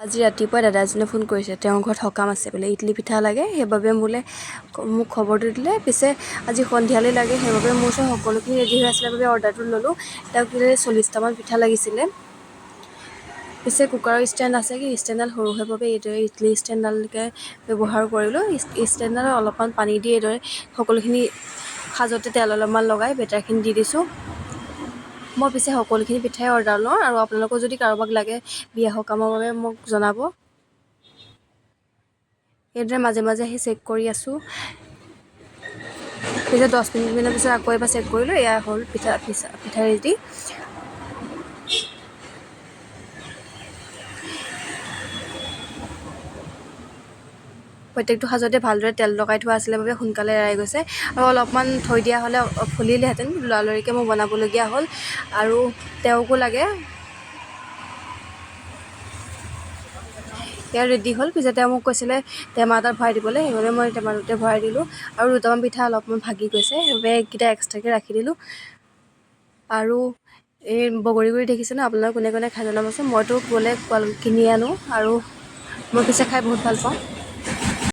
আজি ৰাতিপুৱা দাদা এজনে ফোন কৰিছে, তেওঁৰ ঘৰত সকাম আছে বোলে, ইডলি পিঠা লাগে, সেইবাবে মোক খবৰটো দিলে। পিছে আজি সন্ধিয়ালৈ লাগে, সেইবাবে মোৰ ওচৰত সকলোখিনি ৰেডি হৈ আছিলে বাবে অৰ্ডাৰটো ল'লোঁ। তেওঁক দিলে 40টামান পিঠা লাগিছিলে। পিছে কুকাৰৰ ষ্টেণ্ড আছে কি, ষ্টেণ্ডডাল সৰু হয় বাবে এইদৰে ইডলি ষ্টেণ্ডডালকে ব্যৱহাৰ কৰিলোঁ। ষ্টেণ্ডডালত অলপমান পানী দি এইদৰে সকলোখিনি সাজতে তেল অলপমান লগাই বেটাৰখিনি দি দিছোঁ। মই পিছে সকলোখিনি পিঠাই অৰ্ডাৰ লওঁ, আৰু আপোনালোকৰ যদি কাৰোবাক লাগে বিয়া সকামৰ বাবে মোক জনাব। এইদৰে মাজে মাজে আহি চেক কৰি আছোঁ। পিছত 10 মিনিটমানৰ পিছত আকৌ এবাৰ চেক কৰিলোঁ, এয়া হ'ল পিঠা ৰেডি। প্ৰত্যেকটো সাজতে ভালদৰে তেল লগাই থোৱা আছিলে বাবে সোনকালে এৰাই গৈছে, আৰু অলপমান থৈ দিয়া হ'লে ফুলিলেহেঁতেন। লৰালৰিকৈ মই বনাবলগীয়া হ'ল, আৰু তেওঁকো লাগে। এয়া ৰেডি হ'ল। পিছে তেওঁ মোক কৈছিলে টেমা এটাত ভৰাই দিবলৈ, সেইবাবে মই টেমাটোতে ভৰাই দিলোঁ। আৰু দুটামান পিঠা অলপমান ভাগি গৈছে, সেইবাবে এইকেইটা এক্সট্ৰাকৈ ৰাখি দিলোঁ। আৰু এই বগৰীগুৰি দেখিছে ন, আপোনালোকে কোনে কোনে খাই জনাবচোন। মইতো গ'লে কিনি আনো, আৰু মই পিছে খাই বহুত ভাল পাওঁ।